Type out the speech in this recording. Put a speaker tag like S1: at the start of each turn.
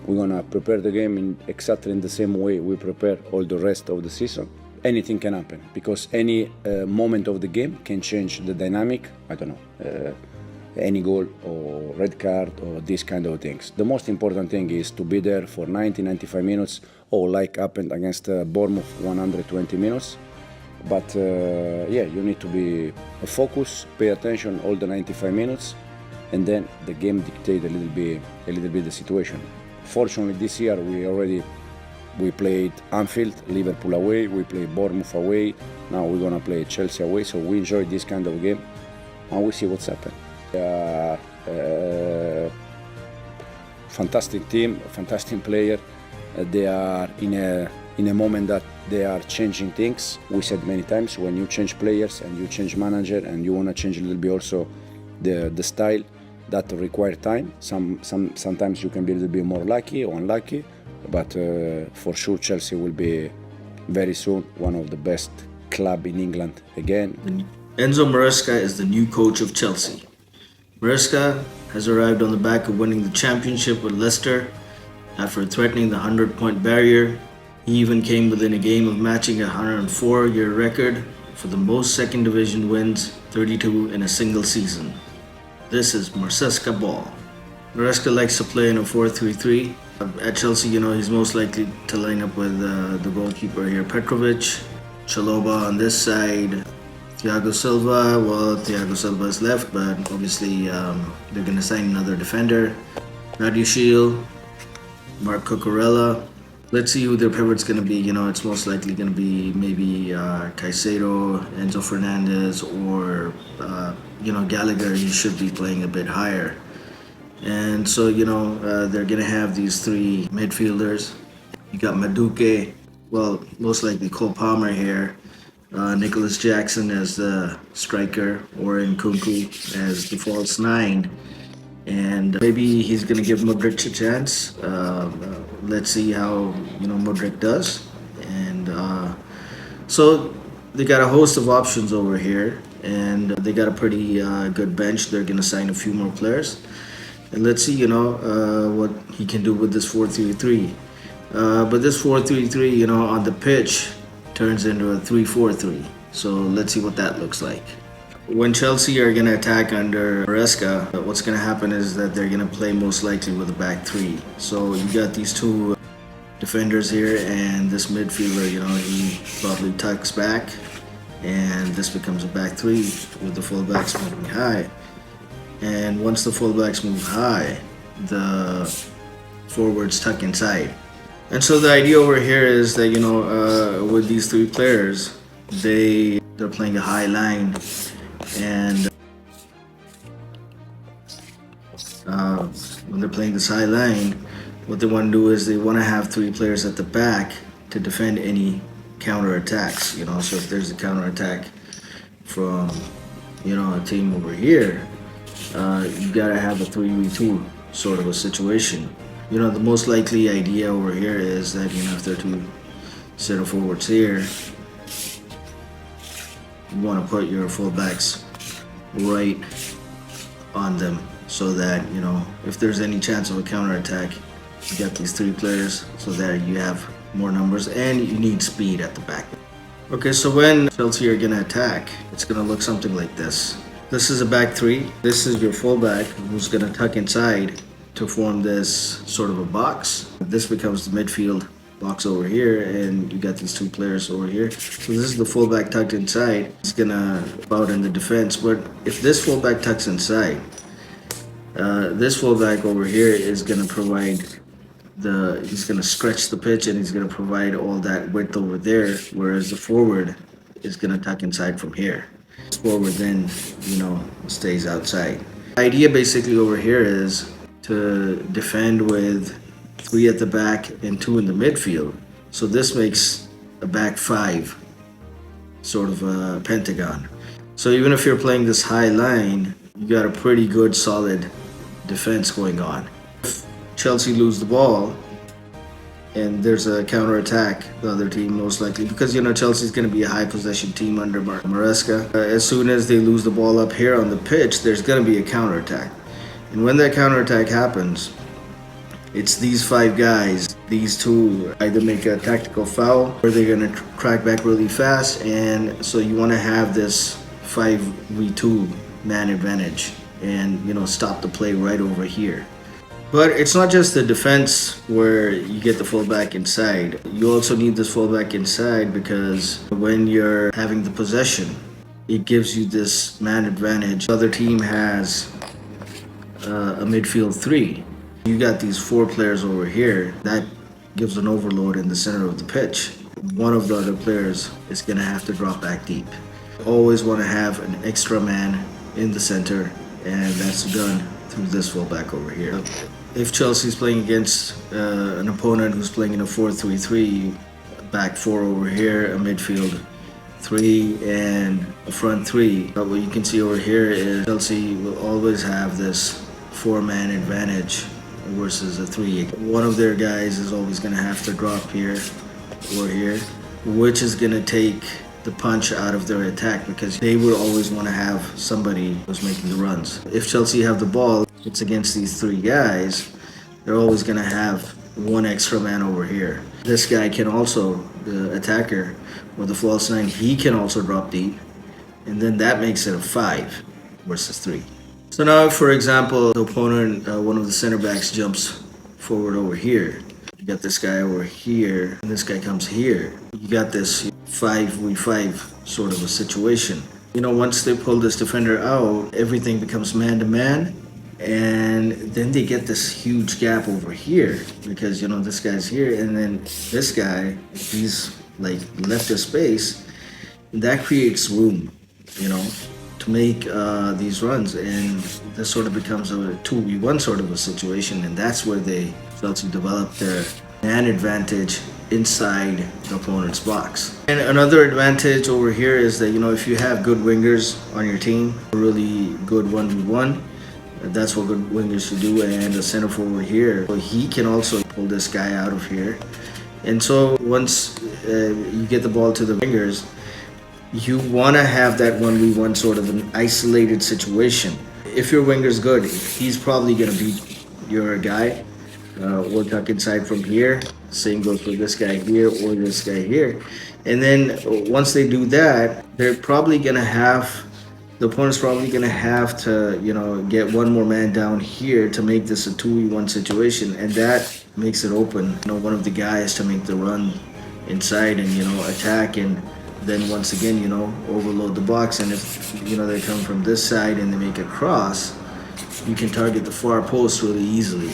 S1: We're gonna prepare the game in exactly in the same way we prepare all the rest of the season. Anything can happen because any moment of the game can change the dynamic. I don't know, any goal or red card or these kind of things. The most important thing is to be there for 90-95 minutes, or like happened against Bournemouth, 120 minutes. But yeah, you need to be focused, pay attention all the 95 minutes, and then the game dictate a little bit the situation. Fortunately, this year we played Anfield, Liverpool away, we played Bournemouth away. Now we're gonna play Chelsea away, so we enjoy this kind of game, and we see what's happened. Fantastic team, fantastic player. They are in a moment that they are changing things. We said many times, when you change players and you change manager and you want to change a little bit also the style, that require time. Sometimes you can be a little bit more lucky or unlucky, but for sure Chelsea will be very soon one of the best club in England again.
S2: Enzo Maresca is the new coach of Chelsea. Maresca has arrived on the back of winning the championship with Leicester after threatening the 100-point barrier. He even came within a game of matching a 104-year record for the most second division wins, 32 in a single season. This is Maresca ball. Maresca likes to play in a 4-3-3. At Chelsea, he's most likely to line up with the goalkeeper here, Petrovic, Chalobah on this side, Thiago Silva. Well, Thiago Silva is left, but obviously they're going to sign another defender. Radiushil, Mark Cucurella. Let's see who their pivot's going to be. It's most likely going to be maybe Caicedo, Enzo Fernandez, or Gallagher. He should be playing a bit higher. And so, they're going to have these three midfielders. You got Madueke, well, most likely Cole Palmer here, Nicholas Jackson as the striker, or Nkunku as the false nine. And maybe he's going to give Modric a chance. Let's see how Modric does. And so they got a host of options over here, and they got a pretty good bench. They're going to sign a few more players, and let's see what he can do with this 4-3-3. But this 4-3-3 on the pitch turns into a 3-4-3. So let's see what that looks like. When Chelsea are going to attack under Maresca, what's going to happen is that they're going to play most likely with a back three. So you got these two defenders here, and this midfielder, he probably tucks back, and this becomes a back three with the fullbacks moving high. And once the fullbacks move high, the forwards tuck inside. And so the idea over here is that, with these three players, they're playing a high line. And when they're playing this high line, what they want to do is they want to have three players at the back to defend any counter attacks. So if there's a counter attack from a team over here, you gotta have a 3v2 sort of a situation. The most likely idea over here is that if there are two center forwards here, you want to put your fullbacks right on them, so that if there's any chance of a counterattack, you got these three players, so that you have more numbers, and you need speed at the back. Okay, so when Chelsea are gonna attack, it's gonna look something like this. This is a back three. This is your fullback who's gonna tuck inside to form this sort of a box. This becomes the midfield box over here, and you got these two players over here. So this is the fullback tucked inside. He's gonna out in the defense, but if this fullback tucks inside, this fullback over here is gonna provide he's gonna stretch the pitch, and he's gonna provide all that width over there, whereas the forward is gonna tuck inside from here. This forward then, stays outside. The idea basically over here is to defend with three at the back and two in the midfield. So this makes a back five, sort of a pentagon. So even if you're playing this high line, you got a pretty good solid defense going on. If Chelsea lose the ball and there's a counter attack, the other team most likely, because Chelsea's going to be a high possession team under Maresca. As soon as they lose the ball up here on the pitch, there's going to be a counter attack. And when that counter attack happens, It's these 5 guys. These two either make a tactical foul or they're gonna crack back really fast, and so you want to have this 5v2 man advantage and stop the play right over here. But it's not just the defense where you get the fullback inside. You also need this fullback inside because when you're having the possession, it gives you this man advantage. The other team has a midfield 3. You got these 4 players over here. That gives an overload in the center of the pitch. One of the other players is going to have to drop back deep. Always want to have an extra man in the center, and that's done through this fullback over here. If Chelsea's playing against an opponent who's playing in a 4-3-3, back 4 over here, a midfield 3, and a front 3. But what you can see over here is Chelsea will always have this 4-man advantage versus a 3. One of their guys is always going to have to drop here or here, which is going to take the punch out of their attack because they would always want to have somebody who's making the runs. If Chelsea have the ball, it's against these 3 guys, they're always going to have one extra man over here. This guy can also, the attacker with the false 9, he can also drop deep, and then that makes it a 5 versus 3. So now, for example, the opponent, one of the center backs jumps forward over here. You got this guy over here, and this guy comes here. You got this 5v5 sort of a situation. Once they pull this defender out, everything becomes man-to-man, and then they get this huge gap over here because, this guy's here, and then this guy, he's like left a space. That creates room, to make these runs, and this sort of becomes a 2v1 sort of a situation, and that's where they Chelsea develop their man advantage inside the opponent's box. And another advantage over here is that if you have good wingers on your team, really good 1v1, that's what good wingers should do. And the center forward here, he can also pull this guy out of here. And so once you get the ball to the wingers, you want to have that 1v1 sort of an isolated situation. If your winger's good, he's probably going to beat your guy or tuck inside from here. Same goes for this guy here or this guy here. And then once they do that, they're probably going to have, the opponent's probably going to have to, get one more man down here to make this a 2v1 situation. And that makes it open, one of the guys to make the run inside and, attack, and then once again, overload the box. And if, they come from this side and they make a cross, you can target the far post really easily.